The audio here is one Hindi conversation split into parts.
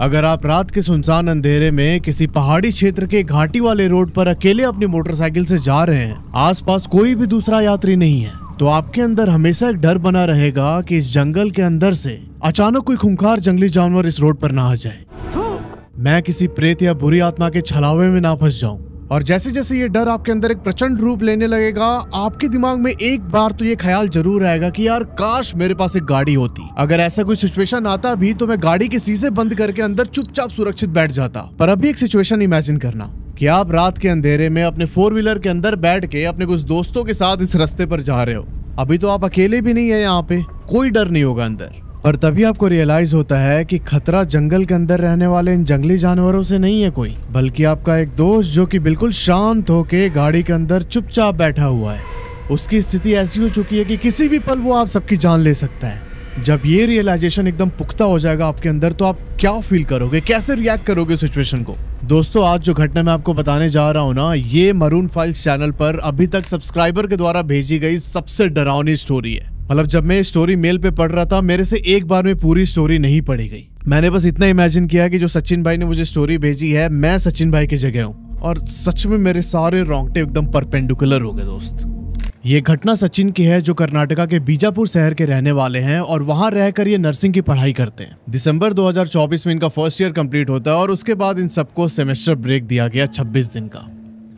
अगर आप रात के सुनसान अंधेरे में किसी पहाड़ी क्षेत्र के घाटी वाले रोड पर अकेले अपनी मोटरसाइकिल से जा रहे हैं, आसपास कोई भी दूसरा यात्री नहीं है, तो आपके अंदर हमेशा एक डर बना रहेगा कि इस जंगल के अंदर से अचानक कोई खूंखार जंगली जानवर इस रोड पर ना आ जाए, मैं किसी प्रेत या बुरी आत्मा के छलावे में ना फंस जाऊं। और जैसे जैसे ये डर आपके अंदर एक प्रचंड रूप लेने लगेगा, आपके दिमाग में एक बार तो ये ख्याल जरूर आएगा कि यार काश मेरे पास एक गाड़ी होती। अगर ऐसा कोई सिचुएशन आता भी तो मैं गाड़ी के शीशे बंद करके अंदर चुपचाप सुरक्षित बैठ जाता। पर अभी एक सिचुएशन इमेजिन करना कि आप रात के अंधेरे में अपने 4 व्हीलर के अंदर बैठ के अपने कुछ दोस्तों के साथ इस रास्ते पर जा रहे हो। अभी तो आप अकेले भी नहीं है, यहाँ पे कोई डर नहीं होगा अंदर। पर तभी आपको रियलाइज होता है कि खतरा जंगल के अंदर रहने वाले इन जंगली जानवरों से नहीं है कोई, बल्कि आपका एक दोस्त जो कि बिल्कुल शांत होके गाड़ी के अंदर चुपचाप बैठा हुआ है। उसकी स्थिति ऐसी हो चुकी है कि किसी भी पल वो आप सबकी जान ले सकता है। जब ये रियलाइजेशन एकदम पुख्ता हो जाएगा आपके अंदर, तो आप क्या फील करोगे, कैसे रिएक्ट करोगे सिचुएशन को? दोस्तों, आज जो घटना मैं आपको बताने जा रहा हूँ ना, ये मरून फाइल्स चैनल पर अभी तक सब्सक्राइबर के द्वारा भेजी गई सबसे डरावनी स्टोरी है। मतलब जब मैं स्टोरी मेल पे पढ़ रहा था, मेरे से एक बार में पूरी स्टोरी नहीं पढ़ी गई। मैंने बस इतना इमेजिन किया कि जो सचिन भाई ने मुझे स्टोरी भेजी है, मैं सचिन भाई की जगह हूँ, और सच में मेरे सारे रोंगटे एकदम परपेंडिकुलर हो गए। दोस्त, ये घटना सचिन की है, जो कर्नाटका के बीजापुर शहर के रहने वाले हैं और वहां रहकर ये नर्सिंग की पढ़ाई करते हैं। दिसंबर 2024 में इनका फर्स्ट ईयर कंप्लीट होता है और उसके बाद इन सबको सेमेस्टर ब्रेक दिया गया 26 दिन का।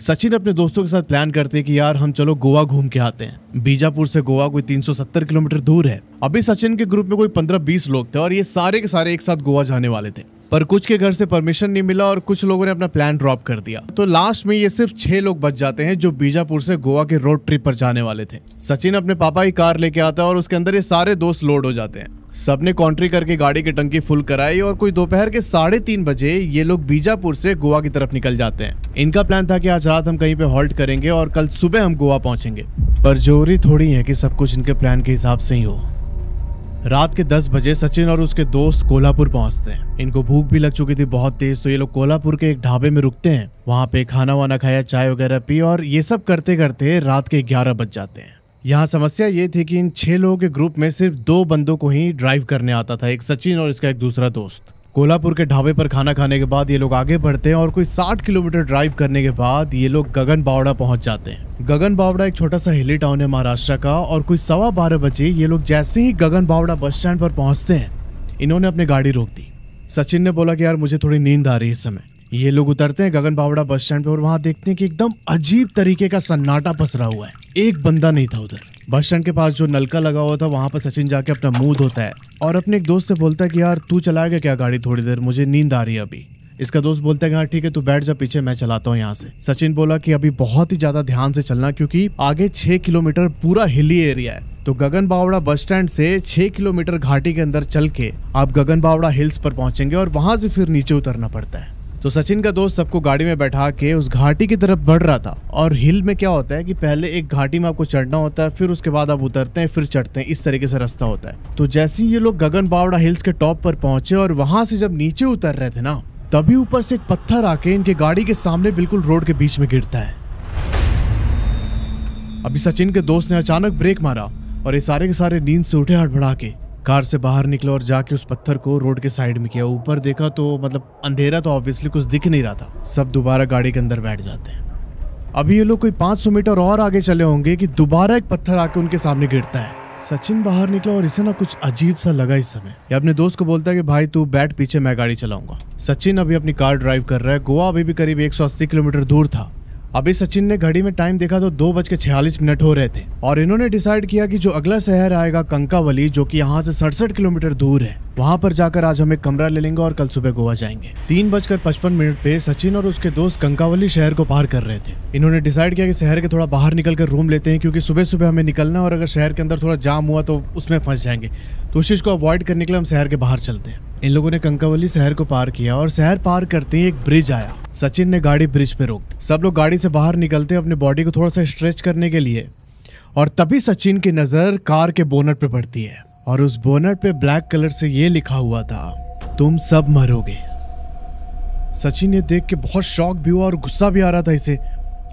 सचिन अपने दोस्तों के साथ प्लान करते हैं कि यार हम चलो गोवा घूम के आते हैं। बीजापुर से गोवा कोई 370 किलोमीटर दूर है। अभी सचिन के ग्रुप में कोई 15-20 लोग थे और ये सारे के सारे एक साथ गोवा जाने वाले थे, पर कुछ के घर से परमिशन नहीं मिला और कुछ लोगों ने अपना प्लान ड्रॉप कर दिया। तो लास्ट में ये सिर्फ 6 लोग बच जाते हैं जो बीजापुर से गोवा के रोड ट्रिप पर जाने वाले थे। सचिन अपने पापा की कार लेके आता है और उसके अंदर ये सारे दोस्त लोड हो जाते हैं। सबने कॉन्ट्री करके गाड़ी की टंकी फुल कराई और कोई दोपहर के 3:30 बजे ये लोग बीजापुर से गोवा की तरफ निकल जाते हैं। इनका प्लान था कि आज रात हम कहीं पे हॉल्ट करेंगे और कल सुबह हम गोवा पहुंचेंगे। पर जरूरी थोड़ी है कि सब कुछ इनके प्लान के हिसाब से ही हो। रात के 10 बजे सचिन और उसके दोस्त कोल्हापुर पहुंचते हैं। इनको भूख भी लग चुकी थी बहुत तेज, तो ये लोग कोल्हापुर के एक ढाबे में रुकते हैं। वहां पे खाना वाना खाया, चाय वगैरह पी, और ये सब करते करते रात के 11 बज जाते हैं। यहाँ समस्या ये थी कि इन 6 लोगों के ग्रुप में सिर्फ 2 बंदों को ही ड्राइव करने आता था, एक सचिन और इसका एक दूसरा दोस्त। कोल्हापुर के ढाबे पर खाना खाने के बाद ये लोग आगे बढ़ते हैं और कोई 60 किलोमीटर ड्राइव करने के बाद ये लोग गगन बावड़ा पहुंच जाते हैं। गगन बावड़ा एक छोटा सा हिली टाउन है महाराष्ट्र का, और कोई 12:15 बजे ये लोग जैसे ही गगन बावड़ा बस स्टैंड पर पहुंचते हैं, इन्होंने अपनी गाड़ी रोक दी। सचिन ने बोला कि यार मुझे थोड़ी नींद आ रही है इस समय। ये लोग उतरते हैं गगन बावड़ा बस स्टैंड पे और वहां देखते हैं कि एकदम अजीब तरीके का सन्नाटा पसरा हुआ है। एक बंदा नहीं था उधर। बस स्टैंड के पास जो नलका लगा हुआ था वहां पर सचिन जाके अपना मुंह धोता है और अपने एक दोस्त से बोलता है कि यार तू चलाएगा क्या गाड़ी थोड़ी देर, मुझे नींद आ रही है अभी। इसका दोस्त बोलता है कि हाँ ठीक है, तू बैठ जा पीछे, मैं चलाता हूँ यहाँ से। सचिन बोला कि अभी बहुत ही ज्यादा ध्यान से चलना, क्योंकि आगे 6 किलोमीटर पूरा हिली एरिया है। तो गगन बावड़ा बस स्टैंड से 6 किलोमीटर घाटी के अंदर चल के आप गगन बावड़ा हिल्स पर पहुंचेंगे और वहां से फिर नीचे उतरना पड़ता है। तो सचिन का दोस्त सबको गाड़ी में बैठा के उस घाटी की तरफ बढ़ रहा था। और हिल में क्या होता है कि पहले एक घाटी में आपको चढ़ना होता है, फिर उसके बाद आप उतरते हैं, फिर चढ़ते हैं, इस तरीके से रास्ता होता है। तो जैसे ही ये लोग गगन बावड़ा हिल्स के टॉप पर पहुंचे और वहां से जब नीचे उतर रहे थे ना, तभी ऊपर से एक पत्थर आके इनके गाड़ी के सामने बिल्कुल रोड के बीच में गिरता है। अभी सचिन के दोस्त ने अचानक ब्रेक मारा और ये सारे के सारे नींद से उठे हड़बड़ा के कार से बाहर निकले और जाके उस पत्थर को रोड के साइड में किया। ऊपर देखा तो मतलब अंधेरा, तो ऑब्वियसली कुछ दिख नहीं रहा था। सब दोबारा गाड़ी के अंदर बैठ जाते हैं। अभी ये लोग कोई 500 मीटर और आगे चले होंगे कि दोबारा एक पत्थर आके उनके सामने गिरता है। सचिन बाहर निकला और इसे ना कुछ अजीब सा लगा इस समय। ये अपने दोस्त को बोलता है कि भाई तू बैठ पीछे, मैं गाड़ी चलाऊंगा। सचिन अभी अपनी कार ड्राइव कर रहा है। गोवा अभी भी करीब 180 किलोमीटर दूर था। अभी सचिन ने घड़ी में टाइम देखा तो 2:46 हो रहे थे और इन्होंने डिसाइड किया कि जो अगला शहर आएगा कंकावली, जो कि यहाँ से 67 किलोमीटर दूर है, वहां पर जाकर आज हम एक कमरा ले लेंगे और कल सुबह गोवा जाएंगे। 3:55 पे सचिन और उसके दोस्त कंकावली शहर को पार कर रहे थे। इन्होंने डिसाइड किया कि शहर के थोड़ा बाहर निकल कर रूम लेते हैं, क्योंकि सुबह सुबह हमें निकलना है और अगर शहर के अंदर थोड़ा जाम हुआ तो उसमें फंस जाएंगे। तो उस चीज को अवॉइड करने के लिए हम शहर के बाहर चलते हैं। इन लोगों ने कंकावली शहर को पार किया और शहर पार करते ही एक ब्रिज आया। सचिन ने गाड़ी ब्रिज पे रोक दी। सब लोग गाड़ी से बाहर निकलते अपने बॉडी को थोड़ा सा स्ट्रेच करने के लिए, और तभी सचिन की नजर कार के बोनट पे पड़ती है और उस बोनट पे ब्लैक कलर से ये लिखा हुआ था, तुम सब मरोगे। सचिन ये देख के बहुत शॉक भी हुआ और गुस्सा भी आ रहा था इसे।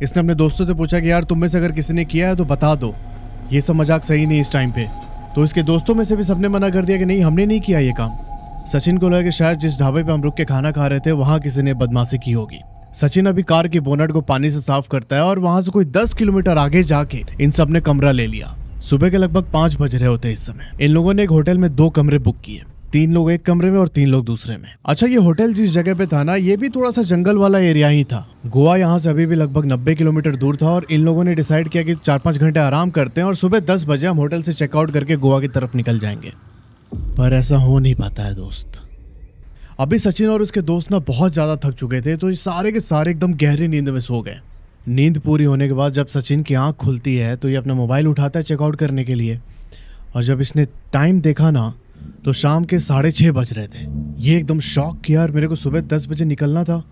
इसने अपने दोस्तों से पूछा कि यार तुम में से अगर किसी ने किया है तो बता दो, ये सब मजाक सही नहीं इस टाइम पे। तो इसके दोस्तों में से भी सबने मना कर दिया कि नहीं, हमने नहीं किया ये काम। सचिन को लगा कि शायद जिस ढाबे पे हम रुक के खाना खा रहे थे वहां किसी ने बदमाशी की होगी। सचिन अभी कार की बोनट को पानी से साफ करता है और वहां से कोई 10 किलोमीटर आगे जाके इन सब ने कमरा ले लिया। सुबह के लगभग 5 बज रहे होते इस समय। इन लोगों ने एक होटल में 2 कमरे बुक किए, 3 लोग एक कमरे में और 3 लोग दूसरे में। अच्छा, ये होटल जिस जगह पे था ना, ये भी थोड़ा सा जंगल वाला एरिया ही था। गोवा यहाँ से अभी भी लगभग 90 किलोमीटर दूर था और इन लोगों ने डिसाइड किया कि 4-5 घंटे आराम करते हैं और सुबह 10 बजे हम होटल से चेकआउट करके गोवा की तरफ निकल जाएंगे। पर ऐसा हो नहीं पाता है दोस्त। अभी सचिन और उसके दोस्त ना बहुत ज्यादा थक चुके थे, तो ये सारे के सारे एकदम गहरी नींद में सो गए। नींद पूरी होने के बाद जब सचिन की आंख खुलती है तो ये अपना मोबाइल उठाता है चेकआउट करने के लिए, और जब इसने टाइम देखा ना तो शाम के 6:30 बज रहे थे। ये एकदम शॉक किया, यार मेरे को सुबह 10 बजे निकलना था।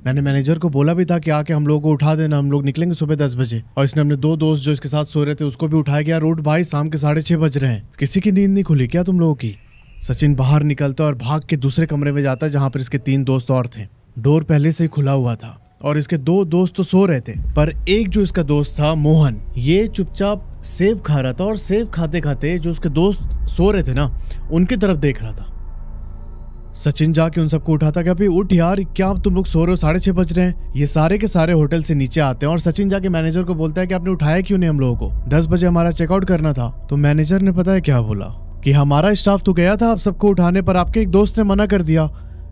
मैंने मैनेजर को बोला भी था कि आके हम लोगों को उठा देना, हम लोग निकलेंगे सुबह 10 बजे। और इसने अपने 2 दोस्त जो इसके साथ सो रहे थे उसको भी उठाया गया। रोड भाई, शाम के 6:30 बज रहे हैं, किसी की नींद नहीं खुली क्या तुम लोगों की? सचिन बाहर निकलता और भाग के दूसरे कमरे में जाता जहां पर इसके 3 दोस्त और थे। डोर पहले से ही खुला हुआ था और इसके 2 दोस्त तो सो रहे थे, पर एक जो इसका दोस्त था मोहन, ये चुपचाप सेब खा रहा था और सेब खाते खाते जो उसके दोस्त सो रहे थे ना उनकी तरफ देख रहा था। सचिन जाके उन सबको उठाता कि अभी उठ यार, क्या तुम लोग सो रहे हो, 6:30 बज रहे हैं। ये सारे के सारे होटल से नीचे आते हैं और सचिन जाके मैनेजर को बोलता है कि आपने उठाया क्यों नहीं हम लोगों को, 10 बजे हमारा चेकआउट करना था। तो मैनेजर ने पता है क्या बोला कि हमारा स्टाफ तो गया था आप सबको उठाने, पर आपके एक दोस्त ने मना कर दिया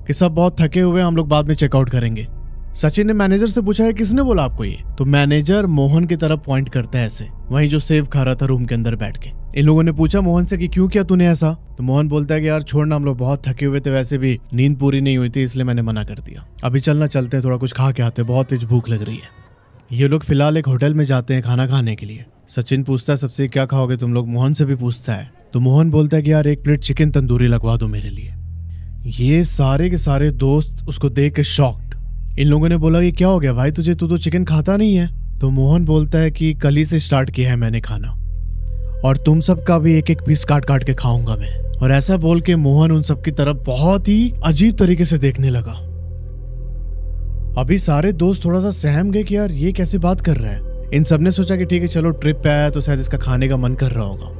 कि सब बहुत थके हुए, हम लोग बाद में चेकआउट करेंगे। सचिन ने मैनेजर से पूछा है किसने बोला आपको ये? तो मैनेजर मोहन की तरफ पॉइंट करता है ऐसे, वहीं जो सेब खा रहा था रूम के अंदर बैठ के। इन लोगों ने पूछा मोहन से कि क्यों किया तूने ऐसा? तो मोहन बोलता है कि यार छोड़ना, हम लोग बहुत थके हुए थे, वैसे भी नींद पूरी नहीं हुई थी इसलिए मैंने मना कर दिया। अभी चलना, चलते हैं, थोड़ा कुछ खा के आते हैं, बहुत तेज भूख लग रही है। ये लोग फिलहाल एक होटल में जाते हैं खाना खाने के लिए। सचिन पूछता है सबसे क्या खाओगे तुम लोग? मोहन से भी पूछता है। तो मोहन बोलता है कि यार 1 प्लेट चिकन तंदूरी लगवा दो मेरे लिए। ये सारे के सारे दोस्त उसको देख के शॉक्ड। इन लोगों ने बोला कि क्या हो गया भाई तुझे, तू तो चिकन खाता नहीं है। तो मोहन बोलता है कि कल ही से स्टार्ट किया है मैंने खाना, और तुम सबका भी 1-1 पीस काट काट के खाऊंगा मैं। और ऐसा बोल के मोहन उन सब की तरफ बहुत ही अजीब तरीके से देखने लगा। अभी सारे दोस्त थोड़ा सा सहम गए कि यार ये कैसी बात कर रहा है। इन सब ने सोचा कि ठीक है चलो, ट्रिप पे आया तो शायद इसका खाने का मन कर रहा होगा।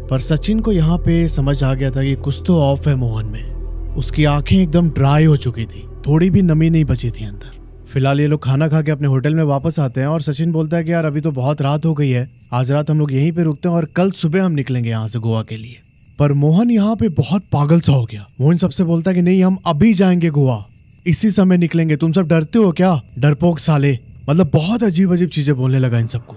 पर सचिन को यहाँ पे समझ आ गया था कि कुछ तो ऑफ है मोहन में। उसकी आंखें एकदम ड्राई हो चुकी थी, थोड़ी भी नमी नहीं बची थी अंदर। फिलहाल ये लोग खाना खा के अपने होटल में वापस आते हैं और सचिन बोलता है कि यार अभी तो बहुत रात हो गई है, आज रात हम लोग यहीं पे रुकते हैं और कल सुबह हम निकलेंगे यहाँ से गोवा के लिए। पर मोहन यहाँ पे बहुत पागल सा हो गया। मोहन सबसे बोलता है कि नहीं, हम अभी जाएंगे गोवा, इसी समय निकलेंगे, तुम सब डरते हो क्या, डरपोक साले। मतलब बहुत अजीब अजीब चीजें बोलने लगा इन सबको।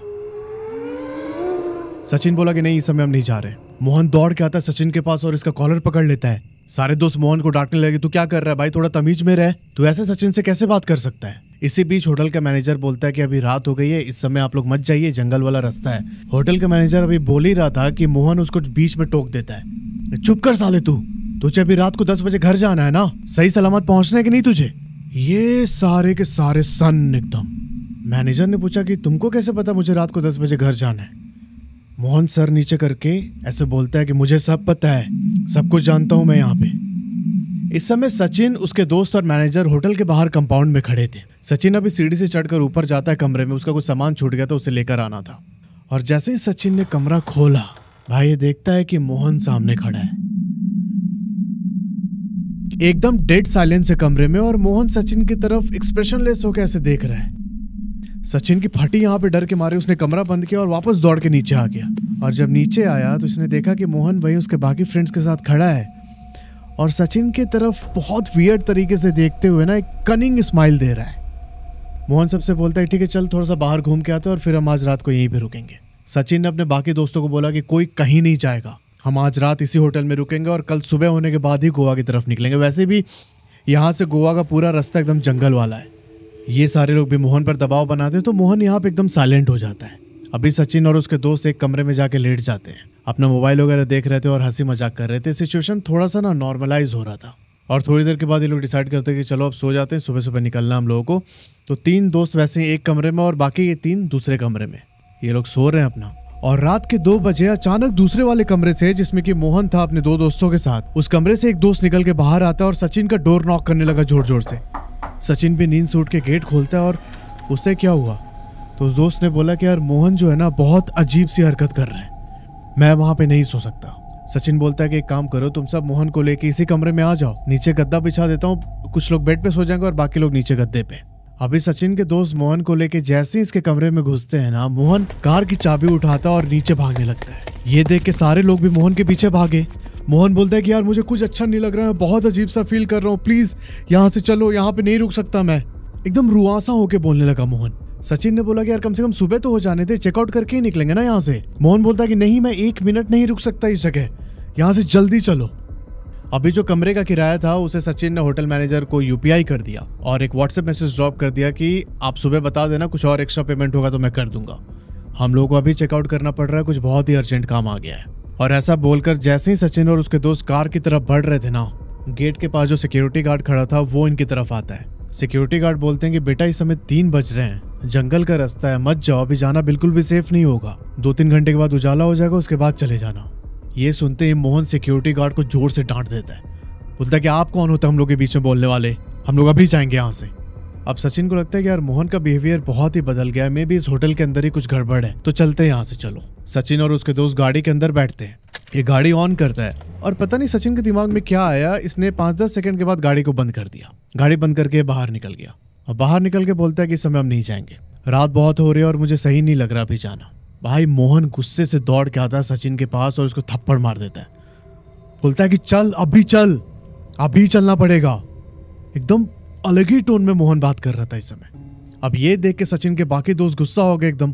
सचिन बोला कि नहीं, इस समय हम नहीं जा रहे। मोहन दौड़ के आता है सचिन के पास और इसका कॉलर पकड़ लेता है। सारे दोस्त मोहन को डांटने लगे, तू क्या कर रहा है भाई, थोड़ा तमीज में रह, तू ऐसे सचिन से कैसे बात कर सकता है। इसी बीच होटल का मैनेजर बोलता है कि अभी रात हो गई है, इस समय आप लोग मत जाइए, जंगल वाला रास्ता है। होटल का मैनेजर अभी बोल ही रहा था कि मोहन उसको बीच में टोक देता है, चुप कर साले, तुझे अभी रात को 10 बजे घर जाना है ना, सही सलामत पहुंचना है कि नहीं तुझे। ये सारे के सारे सन एकदम। मैनेजर ने पूछा कि तुमको कैसे पता मुझे रात को 10 बजे घर जाना है? मोहन सर नीचे करके ऐसे बोलता है कि मुझे सब पता है, सब कुछ जानता हूं मैं यहाँ पे। इस समय सचिन, उसके दोस्त और मैनेजर होटल के बाहर कंपाउंड में खड़े थे। सचिन अभी सीढ़ी से चढ़कर ऊपर जाता है कमरे में, उसका कुछ सामान छूट गया था, उसे लेकर आना था। और जैसे ही सचिन ने कमरा खोला, भाई ये देखता है कि मोहन सामने खड़ा है, एकदम डेड साइलेंस है कमरे में, और मोहन सचिन की तरफ एक्सप्रेशनलेस होकर ऐसे देख रहा है। सचिन की फटी यहाँ पे डर के मारे उसने कमरा बंद किया और वापस दौड़ के नीचे आ गया। और जब नीचे आया तो इसने देखा कि मोहन वहीं उसके बाकी फ्रेंड्स के साथ खड़ा है और सचिन की तरफ बहुत वियर्ड तरीके से देखते हुए ना एक कनिंग स्माइल दे रहा है। मोहन सबसे बोलता है ठीक है चल थोड़ा सा बाहर घूम के आते हैं और फिर हम आज रात को यहीं पे रुकेंगे। सचिन ने अपने बाकी दोस्तों को बोला कि कोई कहीं नहीं जाएगा, हम आज रात इसी होटल में रुकेंगे और कल सुबह होने के बाद ही गोवा की तरफ निकलेंगे। वैसे भी यहाँ से गोवा का पूरा रास्ता एकदम जंगल वाला है। ये सारे लोग भी मोहन पर दबाव बनाते हैं तो मोहन यहाँ पे एकदम साइलेंट हो जाता है। अभी सचिन और उसके दोस्त एक कमरे में जाके लेट जाते हैं, अपना मोबाइल वगैरह देख रहे थे और हंसी मजाक कर रहे थे। सिचुएशन थोड़ा सा ना नॉर्मलाइज हो रहा था और थोड़ी देर के बाद ये लोग डिसाइड करते हैं कि चलो अब सो जाते हैं, सुबह सुबह निकलना हम लोगों को। तो 3 दोस्त वैसे ही एक कमरे में और बाकी ये 3 दूसरे कमरे में, ये लोग सो रहे हैं अपना। और रात के 2 बजे अचानक दूसरे वाले कमरे से, जिसमें कि मोहन था अपने 2 दोस्तों के साथ, उस कमरे से एक दोस्त निकल के बाहर आता है और सचिन का डोर नॉक करने लगा जोर जोर से। सचिन भी नींद से उठ के गेट खोलता है और उससे क्या हुआ तो उस दोस्त ने बोला कि यार मोहन जो है ना बहुत अजीब सी हरकत कर रहा है, मैं वहां पे नहीं सो सकता। सचिन बोलता है कि एक काम करो, तुम सब मोहन को लेके इसी कमरे में आ जाओ, नीचे गद्दा बिछा देता हूँ, कुछ लोग बेड पे सो जाएंगे और बाकी लोग नीचे गद्दे पे। अभी सचिन के दोस्त मोहन को लेके जैसे ही इसके कमरे में घुसते हैं ना, मोहन कार की चाबी उठाता है और नीचे भागने लगता है। ये देख के सारे लोग भी मोहन के पीछे भागे। मोहन बोलता है कि यार मुझे कुछ अच्छा नहीं लग रहा है, बहुत अजीब सा फील कर रहा हूँ, प्लीज यहाँ से चलो, यहाँ पे नहीं रुक सकता मैं। एकदम रुआसा होके बोलने लगा मोहन। सचिन ने बोला कि यार कम से कम सुबह तो हो जाने दे, चेकआउट करके ही निकलेंगे ना यहाँ से। मोहन बोलता है कि नहीं, मैं 1 मिनट नहीं रुक सकता इस जगह, यहाँ से जल्दी चलो। अभी जो कमरे का किराया था उसे सचिन ने होटल मैनेजर को यूपीआई कर दिया और एक व्हाट्सएप मैसेज ड्रॉप कर दिया कि आप सुबह बता देना, कुछ और एक्स्ट्रा पेमेंट होगा तो मैं कर दूंगा। हम लोगों को अभी चेकआउट करना पड़ रहा है, कुछ बहुत ही अर्जेंट काम आ गया है। और ऐसा बोलकर जैसे ही सचिन और उसके दोस्त कार की तरफ बढ़ रहे थे ना, गेट के पास जो सिक्योरिटी गार्ड खड़ा था वो इनकी तरफ आता है। सिक्योरिटी गार्ड बोलते हैं कि बेटा इस समय 3 बज रहे हैं, जंगल का रास्ता है, मत जाओ, अभी जाना बिल्कुल भी सेफ नहीं होगा, 2-3 घंटे के बाद उजाला हो जाएगा, उसके बाद चले जाना। ये सुनते ही मोहन सिक्योरिटी गार्ड को जोर से डांट देता है, बोलता है कि आप कौन होता है हम लोग के बीच में बोलने वाले, हम लोग अभी जाएंगे यहाँ से। अब सचिन को लगता है कि यार मोहन का बिहेवियर बहुत ही बदल गया है, मे भी इस होटल के अंदर ही कुछ गड़बड़ है, तो चलते हैं यहाँ से, चलो। सचिन और उसके दोस्त गाड़ी के अंदर बैठते हैं। ये गाड़ी ऑन करता है और पता नहीं सचिन के दिमाग में क्या आया, इसने 5-10 सेकंड के बाद गाड़ी को बंद कर दिया। गाड़ी बंद करके बाहर निकल गया और बाहर निकल के बोलता है कि इस समय हम नहीं जाएंगे, रात बहुत हो रही है और मुझे सही नहीं लग रहा अभी जाना। भाई मोहन गुस्से से दौड़ के आता है सचिन के पास और उसको थप्पड़ मार देता है। बोलता है कि चल, अभी चल, अभी चलना पड़ेगा। एकदम अलग ही टोन में मोहन बात कर रहा था इस समय। अब ये देख के सचिन के बाकी दोस्त गुस्सा हो गए एकदम।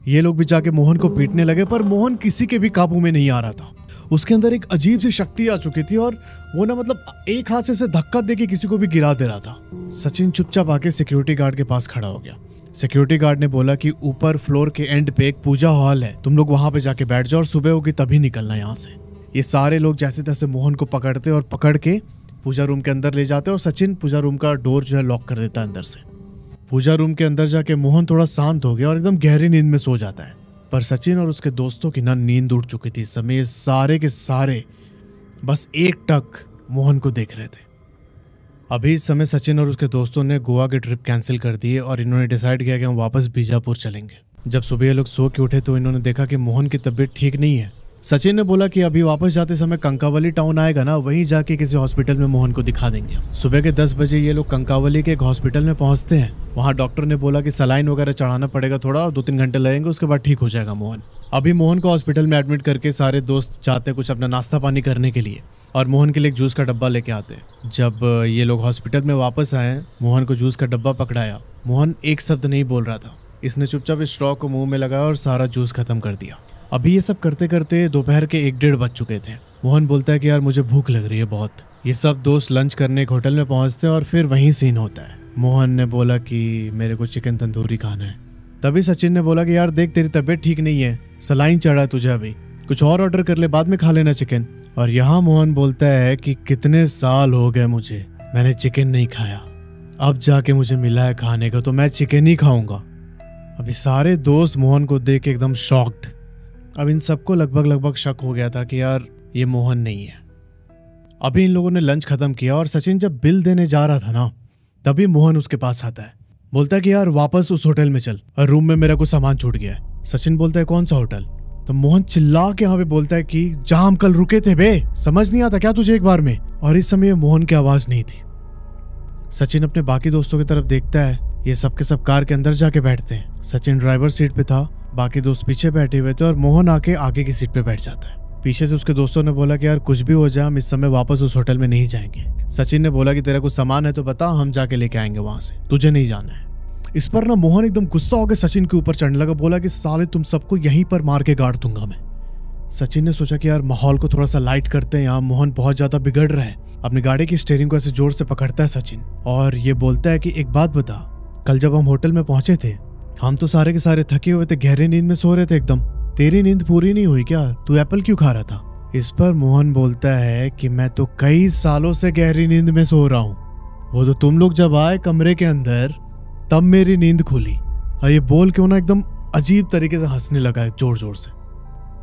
ये लोग भी जाके मोहन को पीटने लगे, पर मोहन किसी के भी काबू में नहीं आ रहा था। उसके अंदर एक अजीब सी शक्ति आ चुकी थी और वो ना मतलब एक हाथ से धक्का देके किसी को भी गिरा दे रहा था। सचिन चुपचाप आके सिक्योरिटी गार्ड के पास खड़ा हो गया। सिक्योरिटी गार्ड ने बोला कि ऊपर फ्लोर के एंड पे एक पूजा हॉल है, तुम लोग वहां पे जाके बैठ जाओ और सुबह होगी तभी निकलना यहाँ से। ये सारे लोग जैसे तैसे मोहन को पकड़ते और पकड़ के पूजा रूम के अंदर ले जाते और सचिन पूजा रूम का डोर जो है लॉक कर देता है अंदर से। पूजा रूम के अंदर जाके मोहन थोड़ा शांत हो गया और एकदम गहरी नींद में सो जाता है। पर सचिन और उसके दोस्तों की ना नींद उड़ चुकी थी इस समय। सारे के सारे बस एकटक मोहन को देख रहे थे। अभी इस समय सचिन और उसके दोस्तों ने गोवा की ट्रिप कैंसिल कर दी है और इन्होंने डिसाइड किया कि हम वापस बीजापुर चलेंगे। जब सुबह ये लोग सो के उठे तो इन्होंने देखा कि मोहन की तबीयत ठीक नहीं है। सचिन ने बोला कि अभी वापस जाते समय कंकावली टाउन आएगा ना, वहीं जाके किसी हॉस्पिटल में मोहन को दिखा देंगे। सुबह के 10 बजे ये लोग कंकावली के एक हॉस्पिटल में पहुंचते हैं। वहां डॉक्टर ने बोला कि सलाइन वगैरह चढ़ाना पड़ेगा थोड़ा, और 2-3 घंटे लगेंगे, उसके बाद ठीक हो जाएगा मोहन। अभी मोहन को हॉस्पिटल में एडमिट करके सारे दोस्त जाते कुछ अपना नाश्ता पानी करने के लिए और मोहन के लिए एक जूस का डब्बा लेके आते। जब ये लोग हॉस्पिटल में वापस आए, मोहन को जूस का डब्बा पकड़ाया। मोहन एक शब्द नहीं बोल रहा था। इसने चुपचाप स्ट्रॉ को मुंह में लगाया और सारा जूस खत्म कर दिया। अभी ये सब करते करते दोपहर के 1-1:30 बज चुके थे। मोहन बोलता है कि यार मुझे भूख लग रही है बहुत। ये सब दोस्त लंच करने एक होटल में पहुंचते हैं और फिर वहीं सीन होता है। मोहन ने बोला कि मेरे को चिकन तंदूरी खाना है। तभी सचिन ने बोला कि यार देख तेरी तबीयत ठीक नहीं है, सलाइन चढ़ा है तुझे, अभी कुछ और ऑर्डर कर ले, बाद में खा लेना चिकन। और यहाँ मोहन बोलता है कि कितने साल हो गए मुझे, मैंने चिकन नहीं खाया, अब जाके मुझे मिला है खाने का तो मैं चिकन ही खाऊंगा। अभी सारे दोस्त मोहन को देख के एकदम शॉक्ड। अब इन सबको लगभग शक हो गया था कि यार ये मोहन नहीं है। अभी इन लोगों ने लंच खत्म किया और सचिन जब बिल देने जा रहा था ना, तभी मोहन उसके पास आता है। बोलता है कि यार वापस उस होटल में चल, और रूम में मेरा कुछ सामान छूट गया है। सचिन बोलता है कौन सा होटल? तो मोहन चिल्ला के यहाँ पे बोलता है कि जहां हम कल रुके थे बे, समझ नहीं आता क्या तुझे एक बार में? और इस समय मोहन की आवाज नहीं थी। सचिन अपने बाकी दोस्तों की तरफ देखता है। ये सब के सब कार के अंदर जाके बैठते हैं। सचिन ड्राइवर सीट पे था, बाकी दोस्त पीछे बैठे हुए थे और मोहन आके आगे की सीट पे बैठ जाता है। पीछे से उसके दोस्तों ने बोला कि यार कुछ भी हो जाए हम इस समय वापस उस होटल में नहीं जाएंगे। सचिन ने बोला कि तेरा कुछ सामान है तो बता, हम जाके लेके आएंगे वहां से, तुझे नहीं जाना है। इस पर ना मोहन एकदम गुस्सा होकर सचिन के ऊपर चढ़ने लगा। बोला कि साले तुम सबको यहीं पर मार के गाड़ दूंगा मैं। सचिन ने सोचा कि यार माहौल को थोड़ा सा लाइट करते हैं, यहाँ मोहन बहुत ज्यादा बिगड़ रहा है। अपनी गाड़ी की स्टीयरिंग को ऐसे जोर से पकड़ता है सचिन और ये बोलता है कि एक बात बता, कल जब हम होटल में पहुंचे थे हम तो सारे के सारे थके हुए थे, गहरी नींद में सो रहे थे एकदम, तेरी नींद पूरी नहीं हुई क्या? तू एप्पल क्यों खा रहा था? इस पर मोहन बोलता है कि मैं तो कई सालों से गहरी नींद में सो रहा हूँ, वो तो तुम लोग जब आए कमरे के अंदर तब मेरी नींद खुली। और ये बोल के ना एकदम अजीब तरीके से हंसने लगा है जोर जोर से।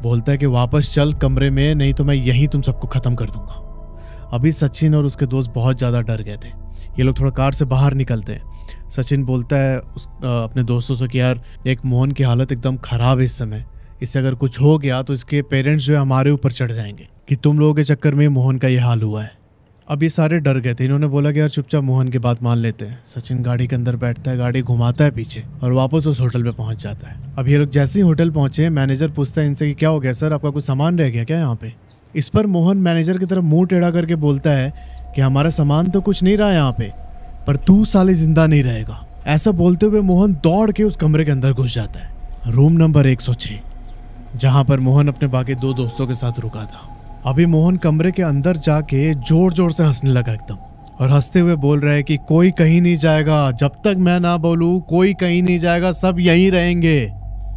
बोलता है कि वापस चल कमरे में, नहीं तो मैं यहीं तुम सबको खत्म कर दूंगा। अभी सचिन और उसके दोस्त बहुत ज्यादा डर गए थे। ये लोग थोड़ा कार से बाहर निकलते हैं। सचिन बोलता है अपने दोस्तों से कि यार एक मोहन की हालत एकदम खराब है इस समय, इससे अगर कुछ हो गया तो इसके पेरेंट्स जो है हमारे ऊपर चढ़ जाएंगे कि तुम लोगों के चक्कर में मोहन का ये हाल हुआ है। अब ये सारे डर गए थे। इन्होंने बोला कि यार चुपचाप मोहन की बात मान लेते हैं। सचिन गाड़ी के अंदर बैठता है, गाड़ी घुमाता है पीछे और वापस उस होटल पे पहुंच जाता है। अब ये लोग जैसे ही होटल पहुंचे, मैनेजर पूछता है इनसे कि क्या हो गया सर, आपका कुछ सामान रह गया क्या यहाँ पे। इस पर मोहन मैनेजर की तरफ मुंह टेढ़ा करके बोलता है कि हमारा सामान तो कुछ नहीं रहा यहाँ पे, पर तू साले जिंदा नहीं रहेगा। ऐसा बोलते हुए मोहन दौड़ के उस कमरे के अंदर घुस जाता है, रूम नंबर 106, जहां पर मोहन अपने बाकी 2 दोस्तों के साथ रुका था। अभी मोहन कमरे के अंदर जाके जोर जोर से हंसने लगा एकदम, और हंसते हुए बोल रहा है कि कोई कहीं नहीं जाएगा, जब तक मैं ना बोलूं कोई कहीं नहीं जाएगा, सब यहीं रहेंगे।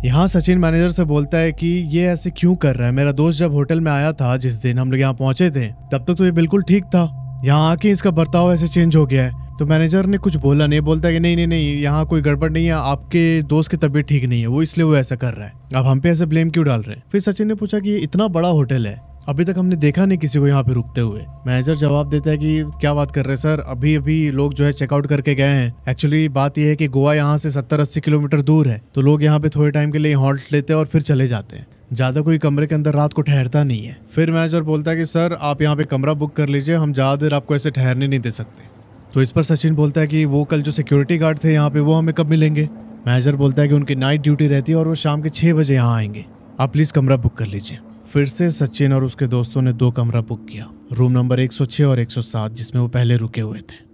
यहाँ सचिन मैनेजर से बोलता है कि ये ऐसे क्यों कर रहा है, मेरा दोस्त जब होटल में आया था जिस दिन हम लोग यहाँ पहुंचे थे तब तक तो ये बिल्कुल ठीक था, यहाँ आके इसका बर्ताव ऐसे चेंज हो गया है। तो मैनेजर ने कुछ बोला नहीं, बोलता है कि नहीं नहीं नहीं, यहाँ कोई गड़बड़ नहीं है, आपके दोस्त की तबीयत ठीक नहीं है, वो इसलिए वो ऐसा कर रहा है, अब हम पे ऐसे ब्लेम क्यों डाल रहे हैं। फिर सचिन ने पूछा कि ये इतना बड़ा होटल है, अभी तक हमने देखा नहीं किसी को यहाँ पे रुकते हुए। मैनेजर जवाब देता है कि क्या बात कर रहे हैं सर, अभी अभी लोग जो है चेकआउट करके गए हैं। एक्चुअली बात यह है कि गोवा यहाँ से 70-80 किलोमीटर दूर है, तो लोग यहाँ पे थोड़े टाइम के लिए हॉल्ट लेते हैं और फिर चले जाते हैं, ज्यादा कोई कमरे के अंदर रात को ठहरता नहीं है। फिर मैनेजर बोलता है कि सर आप यहाँ पे कमरा बुक कर लीजिए, हम ज्यादा देर आपको ऐसे ठहरने नहीं दे सकते। तो इस पर सचिन बोलता है कि वो कल जो सिक्योरिटी गार्ड थे यहाँ पे वो हमें कब मिलेंगे। मैनेजर बोलता है कि उनकी नाइट ड्यूटी रहती है और वो शाम के 6 बजे यहाँ आएंगे, आप प्लीज कमरा बुक कर लीजिए। फिर से सचिन और उसके दोस्तों ने 2 कमरा बुक किया, रूम नंबर 106 और 107, जिसमें वो पहले रुके हुए थे।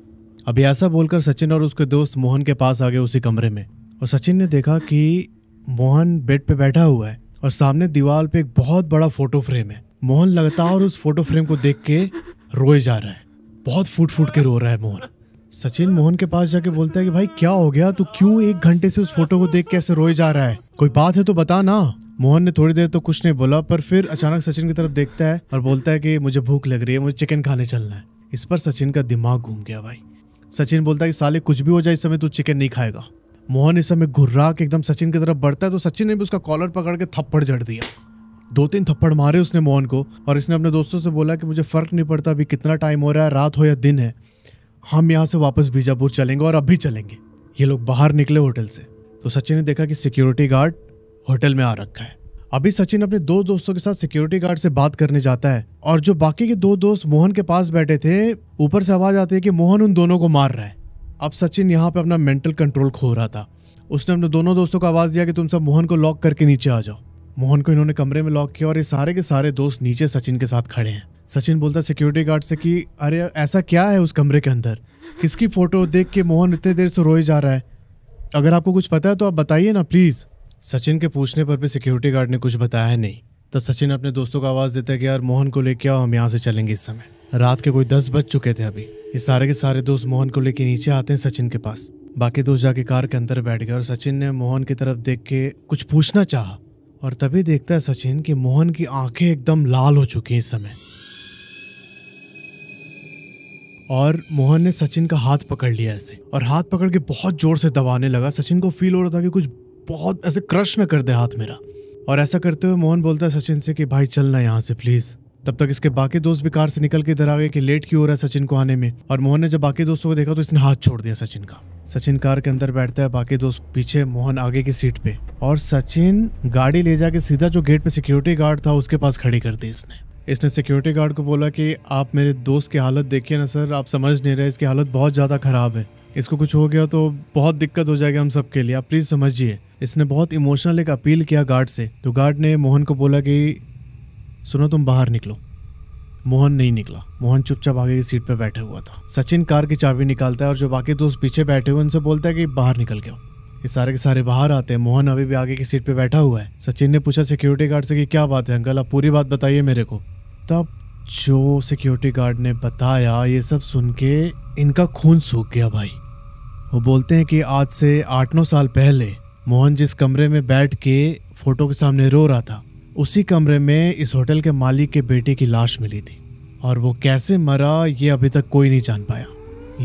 अभी ऐसा बोलकर सचिन और उसके दोस्त मोहन के पास आ गए उसी कमरे में, और सचिन ने देखा कि मोहन बेड पे बैठा हुआ है और सामने दीवार पे एक बहुत बड़ा फोटो फ्रेम है। मोहन लगातार उस फोटो फ्रेम को देख के रोए जा रहा है, बहुत फूट फूट के रो रहा है मोहन। सचिन मोहन के पास जाके बोलता है कि भाई क्या हो गया, तू क्यों 1 घंटे से उस फोटो को देख के ऐसे रोए जा रहा है, कोई बात है तो बता ना। मोहन ने थोड़ी देर तो कुछ नहीं बोला, पर फिर अचानक सचिन की तरफ देखता है और बोलता है कि मुझे भूख लग रही है, मुझे चिकन खाने चलना है। इस पर सचिन का दिमाग घूम गया भाई। सचिन बोलता है कि साले कुछ भी हो जाए इस समय तू चिकन नहीं खाएगा। मोहन इस समय घुर्रा के एकदम सचिन की तरफ बढ़ता है, तो सचिन ने भी उसका कॉलर पकड़ के थप्पड़ जड़ दिया। 2-3 थप्पड़ मारे उसने मोहन को, और इसने अपने दोस्तों से बोला कि मुझे फर्क नहीं पड़ता अभी कितना टाइम हो रहा है, रात हो या दिन है, हम यहाँ से वापस बीजापुर चलेंगे और अभी चलेंगे। ये लोग बाहर निकले होटल से, तो सचिन ने देखा कि सिक्योरिटी गार्ड होटल में आ रखा है। अभी सचिन अपने 2 दोस्तों के साथ सिक्योरिटी गार्ड से बात करने जाता है, और जो बाकी के 2 दोस्त मोहन के पास बैठे थे, ऊपर से आवाज आती है कि मोहन उन दोनों को मार रहा है। अब सचिन यहाँ पे अपना मेंटल कंट्रोल खो रहा था। उसने अपने दोनों दोस्तों को आवाज दिया कि तुम सब मोहन को लॉक करके नीचे आ जाओ। मोहन को इन्होंने कमरे में लॉक किया और ये सारे के सारे दोस्त नीचे सचिन के साथ खड़े हैं। सचिन बोलता है सिक्योरिटी गार्ड से कि अरे ऐसा क्या है उस कमरे के अंदर, किसकी फोटो देख के मोहन इतने देर से रोए जा रहा है, अगर आपको कुछ पता है तो आप बताइए ना प्लीज। सचिन के पूछने पर भी सिक्योरिटी गार्ड ने कुछ बताया नहीं। तब सचिन अपने दोस्तों को आवाज देता है कि यार मोहन को लेके आओ, हम यहाँ से चलेंगे। इस समय रात के कोई 10 बज चुके थे। अभी ये सारे के सारे दोस्त मोहन को लेके नीचे आते हैं सचिन के पास। बाकी दोस्त जाके कार के अंदर बैठ गए और सचिन ने मोहन की तरफ देख के कुछ पूछना चाहा, और तभी देखता है सचिन कि मोहन की आंखें एकदम लाल हो चुकी हैं इस समय, और मोहन ने सचिन का हाथ पकड़ लिया ऐसे, और हाथ पकड़ के बहुत जोर से दबाने लगा। सचिन को फील हो रहा था कि कुछ बहुत ऐसे क्रश न कर दे हाथ मेरा, और ऐसा करते हुए मोहन बोलता है सचिन से कि भाई चलना यहाँ से प्लीज। तब तक इसके बाकी दोस्त भी कार से निकल के इधर आ गए कि लेट क्यों हो रहा है सचिन को आने में, और मोहन ने जब बाकी दोस्तों को देखा तो इसने हाथ छोड़ दिया सचिन का। सचिन कार के अंदर बैठता है, बाकी दोस्त पीछे, मोहन आगे की सीट पे, और सचिन गाड़ी ले जाके सीधा जो गेट पे सिक्योरिटी गार्ड था उसके पास खड़ी कर दी इसने सिक्योरिटी गार्ड को बोला कि आप मेरे दोस्त की हालत देखिए ना सर, आप समझ नहीं रहे, इसकी हालत बहुत ज़्यादा ख़राब है, इसको कुछ हो गया तो बहुत दिक्कत हो जाएगी हम सब के लिए, आप प्लीज़ समझिए। इसने बहुत इमोशनल एक अपील किया गार्ड से। तो गार्ड ने मोहन को बोला कि सुनो तुम बाहर निकलो। मोहन नहीं निकला, मोहन चुपचाप आगे की सीट पर बैठा हुआ था। सचिन कार की चाबी निकालता है और जो बाकी दोस्त पीछे बैठे हुए उनसे बोलता है कि बाहर निकल के आओ। ये सारे के सारे बाहर आते हैं। मोहन अभी भी आगे की सीट पे बैठा हुआ है। सचिन ने पूछा सिक्योरिटी गार्ड से कि क्या बात है अंकल, आप पूरी बात बताइए मेरे को। तब जो सिक्योरिटी गार्ड ने बताया ये सब सुन के इनका खून सूख गया भाई। वो बोलते हैं कि आज से 8-9 साल पहले मोहन जिस कमरे में बैठ के फोटो के सामने रो रहा था, उसी कमरे में इस होटल के मालिक के बेटे की लाश मिली थी, और वो कैसे मरा ये अभी तक कोई नहीं जान पाया।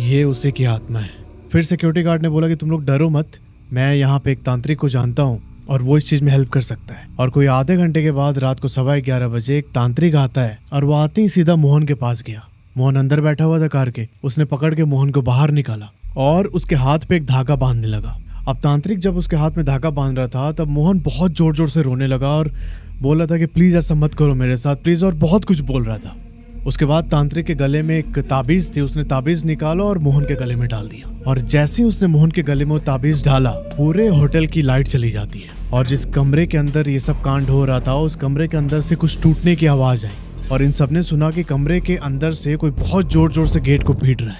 ये उसी की आत्मा है। फिर सिक्योरिटी गार्ड ने बोला कि तुम लोग डरो मत, मैं यहाँ पे एक तांत्रिक को जानता हूँ और वो इस चीज में हेल्प कर सकता है। और कोई आधे घंटे के बाद रात को 11:15 बजे एक तांत्रिक आता है, और वो आते ही सीधा मोहन के पास गया। मोहन अंदर बैठा हुआ था कार के, उसने पकड़ के मोहन को बाहर निकाला और उसके हाथ पे एक धागा बांधने लगा। अब तांत्रिक जब उसके हाथ में धागा बांध रहा था तब मोहन बहुत जोर जोर से रोने लगा और बोल रहा था कि प्लीज ऐसा मत करो मेरे साथ प्लीज, और बहुत कुछ बोल रहा था। उसके बाद तांत्रिक के गले में एक ताबीज थी, उसने ताबीज निकाला और मोहन के गले में डाल दिया। और जैसे ही उसने मोहन के गले में वो ताबीज डाला, पूरे होटल की लाइट चली जाती है। और जिस कमरे के अंदर ये सब कांड हो रहा था, उस कमरे के अंदर से कुछ टूटने की आवाज आई और इन सबने सुना कि कमरे के अंदर से कोई बहुत जोर जोर से गेट को पीट रहा है।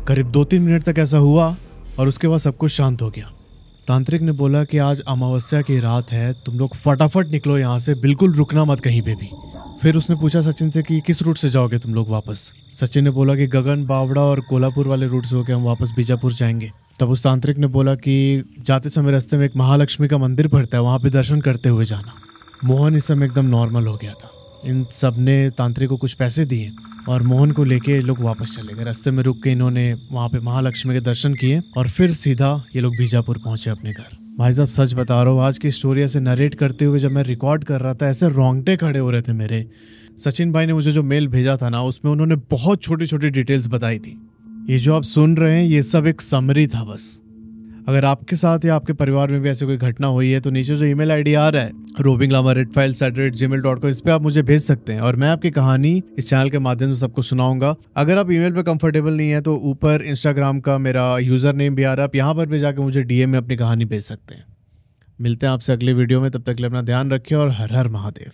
करीब 2-3 मिनट तक ऐसा हुआ और उसके बाद सब कुछ शांत हो गया। तांत्रिक ने बोला कि आज अमावस्या की रात है, तुम लोग फटाफट निकलो यहाँ से, बिल्कुल रुकना मत कहीं पे भी। फिर उसने पूछा सचिन से कि किस रूट से जाओगे तुम लोग वापस। सचिन ने बोला कि गगन बावड़ा और कोल्हापुर वाले रूट से होकर हम वापस बीजापुर जाएंगे। तब उस तांत्रिक ने बोला कि जाते समय रास्ते में एक महालक्ष्मी का मंदिर पड़ता है, वहाँ पे दर्शन करते हुए जाना। मोहन इस समय एकदम नॉर्मल हो गया था। इन सब ने तांत्रिक को कुछ पैसे दिए और मोहन को लेके लोग वापस चले गए। रास्ते में रुक के इन्होंने वहाँ पे महालक्ष्मी के दर्शन किए और फिर सीधा ये लोग बीजापुर पहुंचे अपने घर। भाई साहब सच बता रहा हूँ, आज की स्टोरी ऐसे नरेट करते हुए जब मैं रिकॉर्ड कर रहा था ऐसे रोंगटे खड़े हो रहे थे मेरे। सचिन भाई ने मुझे जो मेल भेजा था ना, उसमें उन्होंने बहुत छोटी छोटी डिटेल्स बताई थी। ये जो आप सुन रहे हैं ये सब एक समरी था बस। अगर आपके साथ या आपके परिवार में भी ऐसी कोई घटना हुई है तो नीचे जो ईमेल आईडी आ रहा है rovingllama@gmail.com, इस पे आप मुझे भेज सकते हैं और मैं आपकी कहानी इस चैनल के माध्यम से सबको सुनाऊंगा। अगर आप ईमेल पे कंफर्टेबल नहीं है तो ऊपर इंस्टाग्राम का मेरा यूजर नेम भी आ रहा है, आप यहाँ पर भी जाकर मुझे डीएम में अपनी कहानी भेज सकते हैं। मिलते हैं आपसे अगली वीडियो में, तब तक के लिए अपना ध्यान रखिए और हर हर महादेव।